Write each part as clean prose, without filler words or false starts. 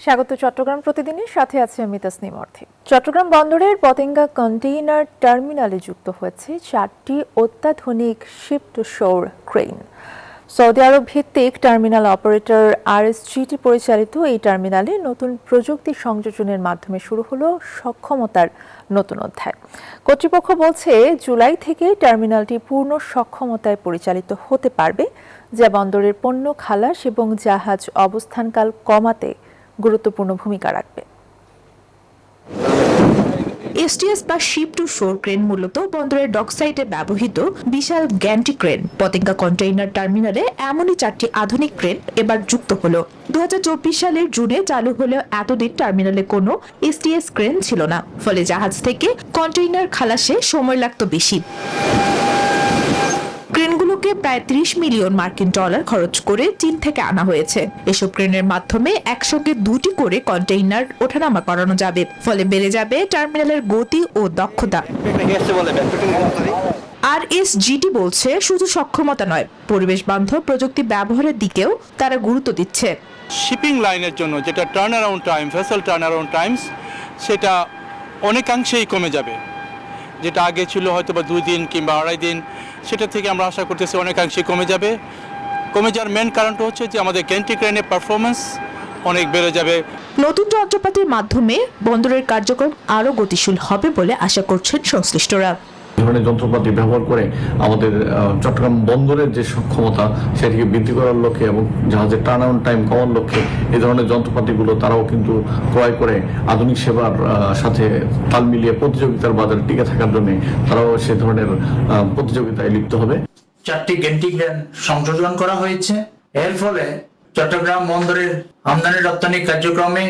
স্বাগত চট্টগ্রাম প্রতিদিনের সাথে আছে আমি তাসনিম অর্থী। চট্টগ্রাম বন্দরের পতেঙ্গা কন্টেইনার টার্মিনালে যুক্ত হয়েছে 4টি অত্যাধুনিক শিপ টু শোর ক্রেন। সৌদি আরব ভিত্তিক টার্মিনাল অপারেটর RSGT পরিচালিত এই টার্মিনালে নতুন প্রযুক্তি সংযোজনের মাধ্যমে শুরু হলো সক্ষমতার নতুন অধ্যায়। কর্তৃপক্ষ বলছে জুলাই থেকে টার্মিনালটি পূর্ণ সক্ষমতায় পরিচালিত হতে পারবে, যা বন্দরের পণ্য খালাস এবং জাহাজ অবস্থানকাল কমাতে গুরুত্বপূর্ণ ভূমিকা রাখবে। STS বা শিপ টু শোর ক্রেন মূলত বন্দরের ডকসাইটে ব্যবহৃত বিশাল গ্যান্ট্রি ক্রেন। পতেঙ্গা কন্টেইনার টার্মিনালে এমনই 4টি আধুনিক ক্রেন এবার যুক্ত হলো। 2024 সালের জুনে চালু হলেও এতদিন টার্মিনালে কোনো STS ক্রেন ছিল না, ফলে জাহাজ থেকে কন্টেইনার খালাসে সময় লাগতো বেশি। ক্রেনগুলোকে প্রায় 30 মিলিয়ন মার্কিন ডলার খরচ করে চীন থেকে আনা হয়েছে। এসব ক্রেনের মাধ্যমে একসঙ্গে 2টি করে কন্টেইনার ওঠানামা করানো যাবে, ফলে বেড়ে যাবে টার্মিনালের গতি ও দক্ষতা। RSGT বলছে শুধু সক্ষমতা নয়, পরিবেশ বান্ধব প্রযুক্তি ব্যবহারের দিকেও তারা গুরুত্ব দিচ্ছে। শিপিং লাইনের জন্য যেটা turn around time, vessel turn around Times, সেটা অনেকাংশেই কমে যাবে। যেটা আগে ছিল হয়তো বা 2 দিন কিংবা 2.5 দিন, সেটা থেকে আমরা আশা করতেছি অনেকাংশেই কমে যাবে। কমে যাওয়ার মেন কারণটা হচ্ছে যে আমাদের গ্যান্ট্রি ক্রেনের পারফরমেন্স অনেক বেড়ে যাবে। নতুন যন্ত্রপাতির মাধ্যমে বন্দরের কার্যক্রম আরও গতিশীল হবে বলে আশা করছেন সংশ্লিষ্টরা। ধরনের যন্ত্রপাতি ব্যবহার করে আমাদের চট্টগ্রাম বন্দরের যে সক্ষমতা সেটিকে বৃদ্ধি করার লক্ষ্যে এবং জাহাজের টার্ন আরাউন্ড টাইম কমার লক্ষ্যে এই ধরনের যন্ত্রপাতিগুলো তারাও কিন্তু ক্রয় করে আধুনিক সেবার সাথে তাল মিলিয়ে প্রতিযোগিতার বাজারে টিকে থাকার জন্য তারাও সে ধরনের প্রতিযোগিতায় লিপ্ত হবে। 4টি গ্যান্ট্রি ক্রেন সংযোজন করা হয়েছে। এর ফলে চট্টগ্রাম বন্দরের আমদানি রপ্তানি কার্যক্রমে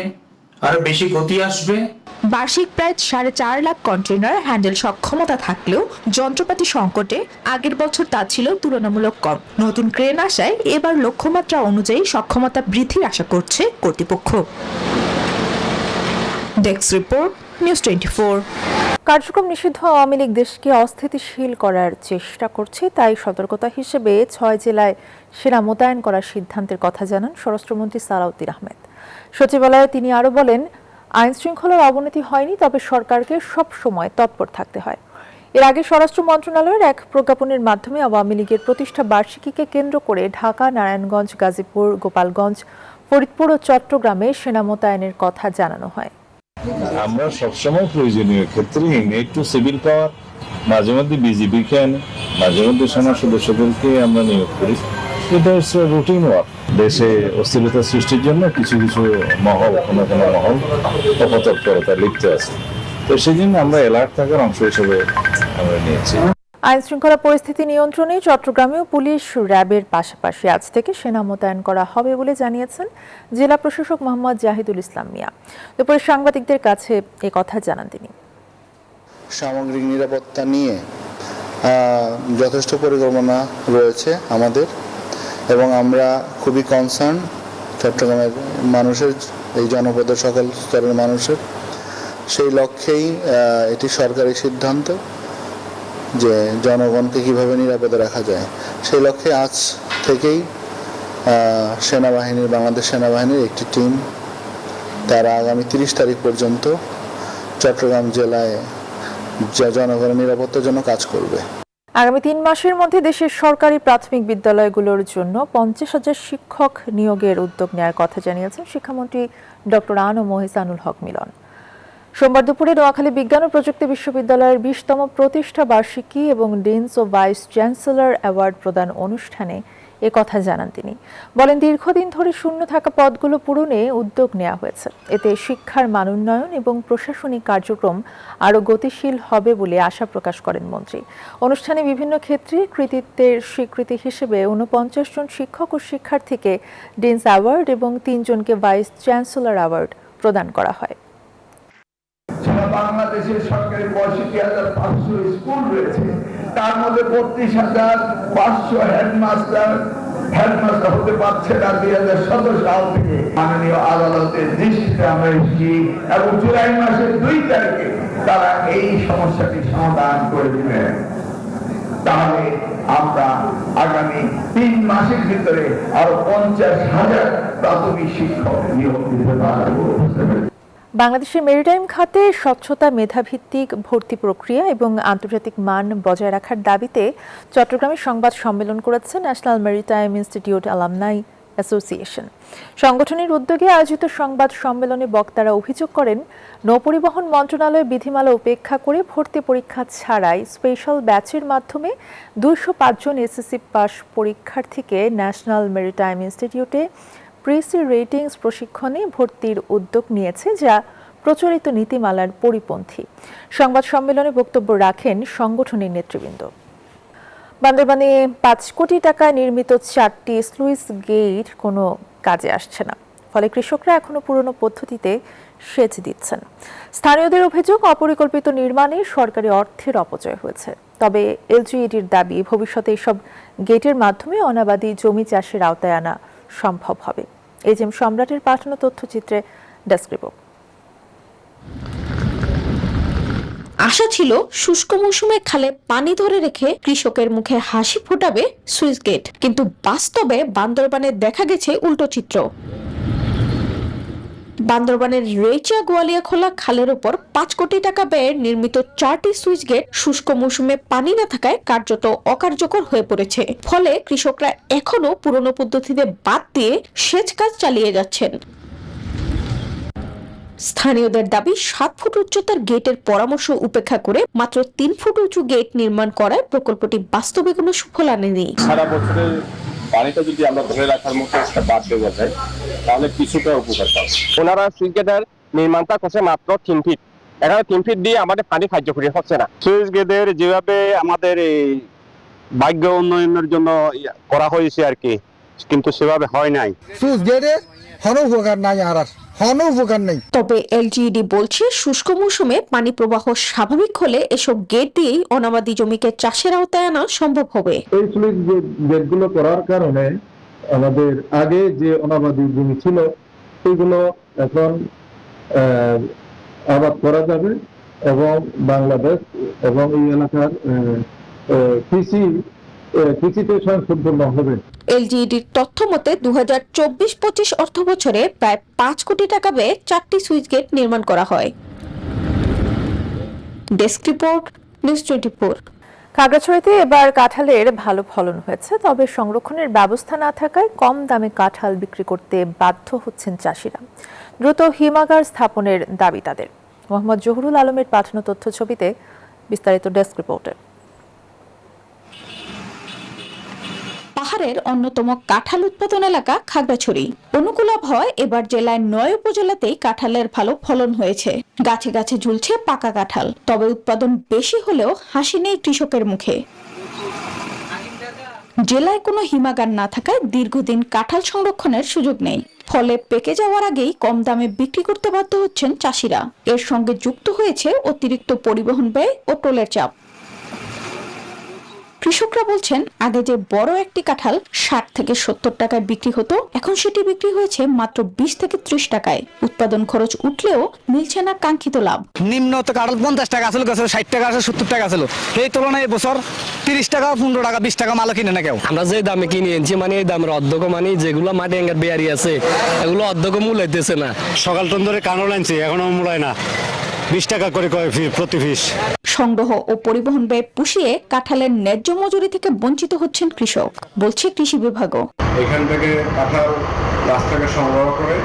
আরো বেশি গতি আসবে। বার্ষিক প্রায় 4.5 লাখ কন্টেইনার হ্যান্ডেল সক্ষমতা থাকলেও যন্ত্রপাতি সংকটে আগের বছর তা ছিল তুলনামূলক কম। নতুন ক্রেন আসায় এবার লক্ষ্যমাত্রা অনুযায়ী সক্ষমতা বৃদ্ধির আশা করছে কর্তৃপক্ষ। Desk report, news 24। কার্যক্রম নিষিদ্ধ আওয়ামী লীগ দেশকে অস্থিতিশীল করার চেষ্টা করছে, তাই সতর্কতা হিসেবে 6 জেলায় সেনা মোতায়েন করার সিদ্ধান্তের কথা জানান স্বরাষ্ট্রমন্ত্রী সালাউদ্দিন আহমেদ। সচিবালয়ে তিনি আরও বলেন, আইন শৃঙ্খলার অবনতি হয়নি, তবে সরকারকে সব সময় তৎপর থাকতে হয়। এর আগে স্বরাষ্ট্র মন্ত্রণালয়ের এক প্রজ্ঞাপনের মাধ্যমে আওয়ামী লীগের প্রতিষ্ঠা বার্ষিকীকে কেন্দ্র করে ঢাকা, নারায়ণগঞ্জ, গাজীপুর, গোপালগঞ্জ, ফরিদপুর ও চট্টগ্রামে সেনা মোতায়েনের কথা জানানো হয়। আমরা সবসময় প্রয়োজনীয় ক্ষেত্রে একটু সিভিল পাওয়ার, মাঝে মধ্যে বিজিবিকে আনি, মাঝে মধ্যে সেনা সদস্যদেরকে আমরা নিয়োগ করি। এটা হচ্ছে রুটিন ওয়ার্ক। দেশে অস্থিরতা সৃষ্টির জন্য কিছু কিছু মহল, কোনো কোনো মহল অপতৎপরতা লিপ্ত আছে, তো সেই জন্য আমরা অ্যালার্ট থাকার অংশ হিসেবে আমরা নিয়েছি। আইন শৃঙ্খলা পরিস্থিতি নিয়ন্ত্রণে চট্টগ্রামেও পুলিশ, র্যাবের পাশাপাশি আজ থেকে সেনা মোতায়েন করা হবে বলে জানিয়েছেন জেলা প্রশাসক মোহাম্মদ জাহিদুল ইসলাম মিয়া। দুপুরে সাংবাদিকদের কাছে কথা জানান তিনি। সামগ্রিক নিরাপত্তা নিয়ে যথেষ্ট পরিকল্পনা রয়েছে আমাদের, এবং আমরা খুবই কনসার্ন চট্টগ্রামের মানুষের, এই জনপদের সকল স্তরের মানুষের। সেই লক্ষ্যেই এটি সরকারি সিদ্ধান্ত যে জনগণকে কিভাবে নিরাপদে রাখা যায়। সেই লক্ষ্যে আজ থেকেই সেনাবাহিনীর, বাংলাদেশ সেনাবাহিনীর একটি টিম তারা আগামী 30 তারিখ পর্যন্ত চট্টগ্রাম জেলায় জনগণের নিরাপত্তার জন্য কাজ করবে। আগামী 3 মাসের মধ্যে দেশের সরকারি প্রাথমিক বিদ্যালয়গুলোর জন্য 50,000 শিক্ষক নিয়োগের উদ্যোগ নেওয়ার কথা জানিয়েছেন শিক্ষামন্ত্রী ডক্টর আনম মোহিসানুল হক মিলন। সোমবার দুপুরে নোয়াখালী বিজ্ঞান ও প্রযুক্তি বিশ্ববিদ্যালয়ের 20তম প্রতিষ্ঠা বার্ষিকী এবং ডিনস ও ভাইস চ্যান্সেলর অ্যাওয়ার্ড প্রদান অনুষ্ঠানে কথা জানান তিনি। বলেন, দীর্ঘদিন ধরে শূন্য থাকা পদগুলো পূরণে উদ্যোগ নেওয়া হয়েছে। এতে শিক্ষার মান উন্নয়ন এবং প্রশাসনিক কার্যক্রম আরও গতিশীল হবে বলে আশা প্রকাশ করেন মন্ত্রী। অনুষ্ঠানে বিভিন্ন ক্ষেত্রে কৃতিত্বের স্বীকৃতি হিসেবে 49 জন শিক্ষক ও শিক্ষার্থীকে ডিনস অ্যাওয়ার্ড এবং 3 জনকে ভাইস চ্যান্সেলর অ্যাওয়ার্ড প্রদান করা হয়। বাংলাদেশের সরকারি 65,500 স্কুল রয়েছে, তার মধ্যে 32,500 হেডমাস্টার হতে পারছে না 2017 সাল থেকে। মাননীয় আদালতের দৃষ্টিতে আমরা এসেছি এবং জুলাই মাসের 2 তারিখে তারা এই সমস্যাটি সমাধান করে দিবেন। তাহলে আমরা আগামী 3 মাসের ভিতরে আরো 50,000 প্রাথমিক শিক্ষক নিয়োগ দিতে পারবো। বাংলাদেশের মেরিটাইম খাতে স্বচ্ছতা, মেধাভিত্তিক ভর্তি প্রক্রিয়া এবং আন্তর্জাতিক মান বজায় রাখার দাবিতে চট্টগ্রামে সংবাদ সম্মেলন করেছে national maritime institute alumni association. সংগঠনের উদ্যোগে আয়োজিত সংবাদ সম্মেলনে বক্তারা অভিযোগ করেন, নৌপরিবহন মন্ত্রণালয় বিধিমালা উপেক্ষা করে ভর্তি পরীক্ষা ছাড়াই স্পেশাল ব্যাচের মাধ্যমে 205 জন এসএসসি পাস পরীক্ষার্থীকে ন্যাশনাল মেরিটাইম ইনস্টিটিউটে প্রিসি রেটিংস প্রশিক্ষণে ভর্তির উদ্যোগ নিয়েছে, যা প্রচলিত নীতিমালার পরিপন্থী। সংবাদ সম্মেলনে বক্তব্য রাখেন সংগঠনের নেতৃবৃন্দ। বান্দরবানে 5 কোটি টাকায় নির্মিত 4টি স্লুইস গেট কোনো কাজে আসছে না, ফলে কৃষকরা এখনো পুরনো পদ্ধতিতে সেচ দিচ্ছেন। স্থানীয়দের অভিযোগ, অপরিকল্পিত নির্মাণে সরকারি অর্থের অপচয় হয়েছে। তবে এলজিইডির দাবি, ভবিষ্যতে এসব গেটের মাধ্যমে অনাবাদি জমি চাষের আওতায় আনা সম্ভব হবে। এজেএম সম্রাটের পাঠানো তথ্যচিত্রে ডেস্ক রিপোর্ট। আশা ছিল শুষ্ক মৌসুমে খালে পানি ধরে রেখে কৃষকের মুখে হাসি ফোটাবে সুইচ গেট, কিন্তু বাস্তবে বান্দরবানে দেখা গেছে উল্টো চিত্র। বান্দরবানের রেচা গোয়ালিয়া খোলা খালের উপর 5 কোটি টাকা ব্যয়ে নির্মিত 4টি সুইচ গেট শুষ্ক মৌসুমে পানি না থাকায় কার্যত অকার্যকর হয়ে পড়েছে। ফলে কৃষকরা এখনো পুরনো পদ্ধতিতে বাদ দিয়ে সেচ কাজ চালিয়ে যাচ্ছেন। স্থানীয়দের দাবি, 7 ফুট উচ্চতার গেটের পরামর্শ উপেক্ষা করে মাত্র 3 ফুট উঁচু গেট নির্মাণ করায় প্রকল্পটি বাস্তবে কোনো সুফল আনেনি। সারা বছরের পানিটা যদি আমরা ধরে রাখার মতো একটা বাদ দেওয়া যায় তাহলে কিছুটা উপকার পাবে। ওনারা সুইচ গেটের নির্মাণটা করছে মাত্র 3 ফিট, এখানে 3 ফিট দিয়ে আমাদের পানি কার্যকরী হচ্ছে না। সুইচ গেটের যেভাবে আমাদের এই ভাগ্য উন্নয়নের জন্য করা হয়েছে আর কি, কিন্তু সেভাবে হয় নাই। সুইচ গেটে কোনো উপকার নাই, আর কোনো উপকার নেই। তবে এলজিইডি বলছে, শুষ্ক মৌসুমে পানি প্রবাহ স্বাভাবিক হলে এসব গেট দিয়েই অনাবাদি জমিকে চাষের আওতায় আনা সম্ভব হবে। এই স্লুইস গেটগুলো করার কারণে আমাদের আগে যে অনাবাদি জমি ছিল সেগুলো এখন আবাদ করা যাবে এবং বাংলাদেশ এবং এই এলাকার কৃষিতে স্বয়ংসম্পূর্ণ হবে। এলজিইডির তথ্য মতে 2024-25 অর্থ বছরে প্রায় 5 কোটি টাকা ব্যয়ে 4টি সুইচ গেট নির্মাণ করা হয়। Desk report, news 24। খাগড়াছড়িতে এবার কাঁঠালের ভালো ফলন হয়েছে, তবে সংরক্ষণের ব্যবস্থা না থাকায় কম দামে কাঁঠাল বিক্রি করতে বাধ্য হচ্ছেন চাষিরা। দ্রুত হিমাগার স্থাপনের দাবি তাদের। মোহাম্মদ জহুরুল আলমের পাঠানো তথ্য ছবিতে বিস্তারিত ডেস্ক রিপোর্টে। পাহাড়ের অন্যতম কাঁঠাল উৎপাদন এলাকা খাগড়াছড়ি। অনুকূল আবহাওয়ায় এবার জেলায় 9 উপজেলাতেই কাঁঠালের ভালো ফলন হয়েছে। গাছে গাছে ঝুলছে পাকা কাঁঠাল, তবে উৎপাদন বেশি হলেও হাসি নেই কৃষকের মুখে। জেলায় কোনো হিমাগার না থাকায় দীর্ঘদিন কাঁঠাল সংরক্ষণের সুযোগ নেই, ফলে পেকে যাওয়ার আগেই কম দামে বিক্রি করতে বাধ্য হচ্ছেন চাষিরা। এর সঙ্গে যুক্ত হয়েছে অতিরিক্ত পরিবহন ব্যয় ও টোলের চাপ। কৃষকরা বলছেন, আগে যে বড় একটি কাঁঠাল 60 থেকে 70 টাকায় বিক্রি হতো, এখন সেটি বিক্রি হয়েছে মাত্র 20 থেকে 30 টাকায়। উৎপাদন খরচ উঠলেও মিলছে না কাঙ্ক্ষিত লাভ। নিম্ন তো কাঁঠাল 50 টাকা আসলে, 60 টাকা আসলে, 70 টাকা আসলে, এই তুলনায় এবছর 30 টাকা, 15 টাকা, 20 টাকা মালও কিনে না কেউ। আমরা যে দামে কিনে এনেছি মানে এই দামের অর্ধেক, মানে যেগুলো মাটি এঙ্গার বেয়ারি আছে এগুলো অর্ধেক মূলাইতেছে না। সকাল ধরে কাঁঠাল আনছি, এখনো মূলায় না, 20 টাকা করে প্রতি পিস। সংগ্রহ ও পরিবহন ব্যয় পুষিয়ে কাঁঠালের ন্যায্য মজুরি থেকে বঞ্চিত হচ্ছেন কৃষক, বলছে কৃষি বিভাগও। এখান থেকে কাঁঠাল গাছ থেকে সংগ্রহ করে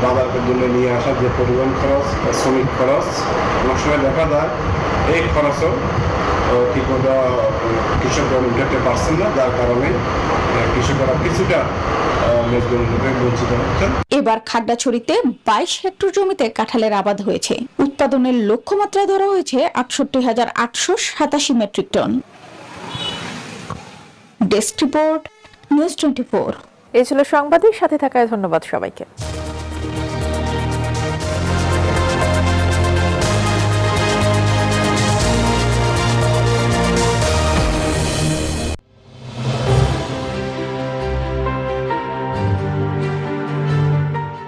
বাজারের জন্য নিয়ে আসা যে পরিবহন খরচ, শ্রমিক খরচ, অনেক সময় দেখা যায় এই খরচও ঠিকমতো কৃষকরা উঠাতে পারছেন না, যার কারণে কৃষকরা কিছুটা এবার খাগড়াছড়িতে 22 হেক্টর জমিতে কাঁঠালের আবাদ হয়েছে। উৎপাদনের লক্ষ্যমাত্রা ধরা হয়েছে 68,887 metric ton. Desk report, news 24। এই ছিল সংবাদের সাথে থাকায় ধন্যবাদ সবাইকে।